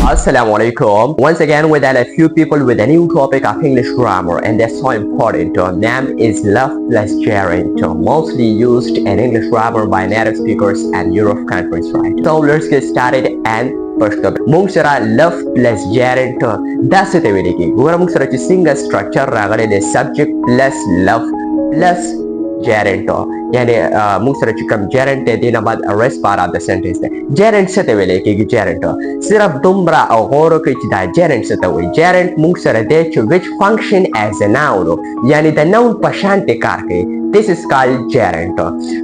Assalamu alaikum. Once again with a few people with a new topic of English grammar, and that's so important. Name is love plus gerund, mostly used in English grammar by native speakers and Europe countries, right? So let's get started and first up. Mungsara love plus gerund. That's it already. Gura mungsara ci single structure ragale the subject plus love plus gerund. यानी मुंगसर चिकम gerund ते देना बाद rest part of the sentence है gerund से ते वेले कि gerund सिर्फ दुम्बरा और गोरो के चिदा gerund से ते वही gerund मुंगसर दे च which function as a noun यानी the noun पशान ते कार के this is called gerund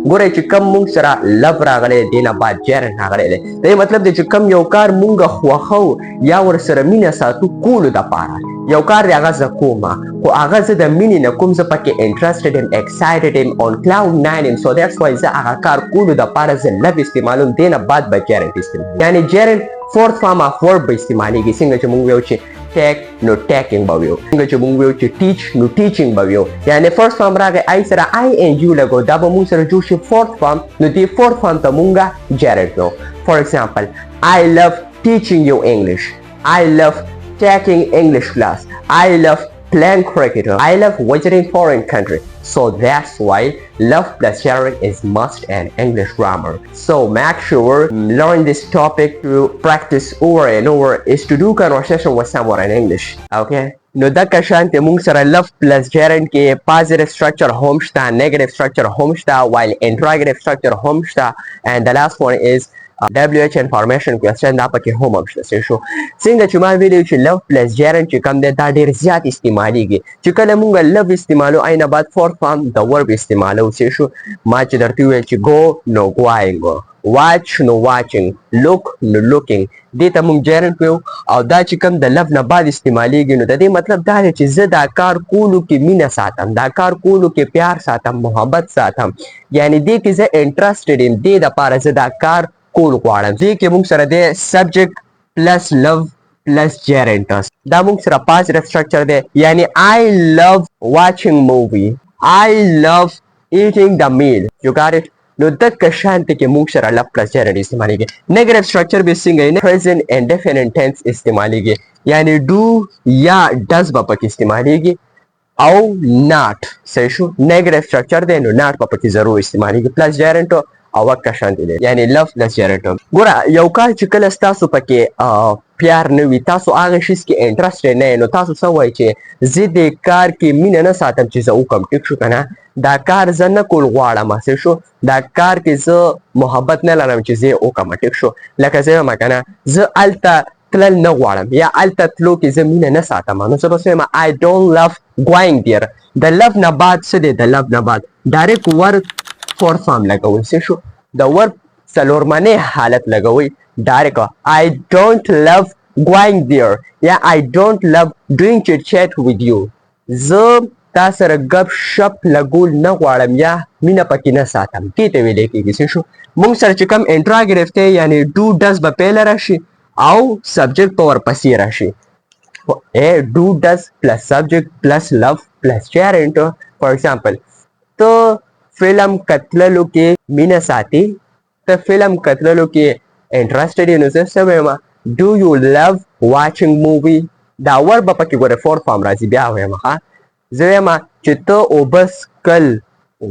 गोरे चिकम मुंगसर love रागले देना बाद gerund रागले ले तो ये मतलब दे चिकम योकार मुंगा हुआ खाओ या वर सरमीना सा तू कूल दा पारा योकार यागा ज़कोमा को आगाज़ द मीनी न कुम ज़ पके interested and excited him on cloud nine so that's why ज़ आकार कूल दा पारा ज़ love इस्तेमालुन देना बाद ब gerund इस्तेमाल यानी gerund fourth form of verb इस्तेमाली की सिंगल चुमुंग वेउची take no taking बावियो सिंगल चुमुंग वेउची teach no teaching बावियो यानी first form रागे आई सरा ing लगो दाबो मुंग सरा जोशी fourth form नो दी fourth form ता मुंगा gerund नो for example I love teaching you English I love taking English class. I love playing cricket. I love visiting foreign country. So that's why love plus gerund is must in English grammar. So make sure learn this topic to practice over and over is to do conversation with someone in English. Okay? No da kashan te mung sara love plus gerund ke positive structure homesta, negative structure homesta, while interrogative structure homesta, and the last one is WH information question دا پکې هم امشته شو څنګه چې ما ویلو چې love plus gerund چې کوم دی دا ډېر زیات استعمالیږي چې کله مونږ love استعمالو عین بعد fourth form د verb استعمالو شو ما چې درته ویل چې go no going watch no watching look no looking دې ته مونږ gerund ویو او دا چې کوم د love نه بعد استعمالیږي نو د دې مطلب دا دی چې زه دا کار کولو کې مینه ساتم دا کار کولو کې پیار ساتم محبت ساتم یعنی دې کې زه interested یم دې دپاره زه دا کار کول غواړم دې کې موږ سره د subject plus love plus gerund دا موږ سره positive structure دی یعنی I love watching movie I love eating the meal you got it نو دغه شانت کې موږ سره love plus gerund استعمالېږي negative structure به څنګه present indefinite tense استعمالېږي یعنی do یا does به پکې استعمالېږي او not صحیح شو negative structure دی نو not به پکې ضرور استعمالېږي plus gerund او وکه شانتی دی یعنی love plus gerund ګوره یو کار چې کله ستاسو پکې پیار نه وي تاسو هغه شیز کې انټرسټ نه نو تاسو څه وایي چې زه دې کار کې مینه نه ساتم چې زه وکړم ټیک شو که نه دا کار زه نه کول غواړم څه شو دا کار کې زه محبت نه لرم چې زه یې وکړم ټیک شو لکه زه یم که نه زه هلته تلل نه غواړم یا هلته تلو کې زه مینه نه ساتم نو زه به څه یم I don't love going there د love نه بعد څه دی د love نه بعد ډایرکټ ورب fourth form لګوئ څه شو د ورب څلورمنی حالت لګوئ ډایرکټ I don't love going there یا I don't love doing chit chat with you زه تا سره ګپ شپ لګول نه غواړم یا مینه پکې نه ساتم دې ته ویلی کېږي څه شو موږ سره چې کوم انټراګریف دی یعنی do does به پیله راشي او سبجیکټ په ورپسې راشي do does plus subject plus love plus gerund for example ته فلم کتللو کې مینه ساتي ته فلم کتللو کې انټرسټډ یې نو زه څه وایم do you love watching movie دا ور به پکې ګوره فور فارم راځي بیا وایم ښه زه وایم چې ته اوبه څکل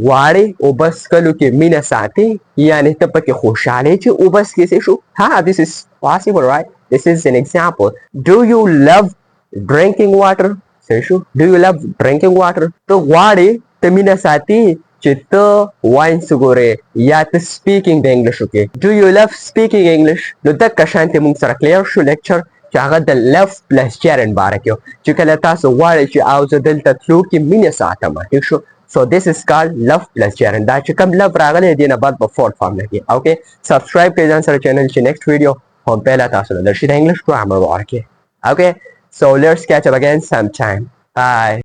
غواړې اوبه څکلو کې مینه ساتي یعنې ته پکې خوشحاله یې چې اوبه څکې شو ها this is possible right this is an example do you love drinking water صحیح شو do you love drinking water ته غواړې ته مینه ساتي چې ته واینس ګورې یا ته سپیکینګ د انګلیش وکړې do you love speaking English نو دغه شانتې موږ سره کلیر شو لیکچر چې هغه د love plus gerund باره کې و چې کله تاسو غواړئ چې او زه دلته تلو کې مینه ساتم ټیک شو so this is called love plus gerund دا چې کوم love راغلی دی نه بعد په fourth form لګي اوکې سبسکرایب کړئ ځان سره چینل چې next video هم پهله تاسو له درشي د انګلیش ګرامر واره کې اوکې so let's catch up again sometime bye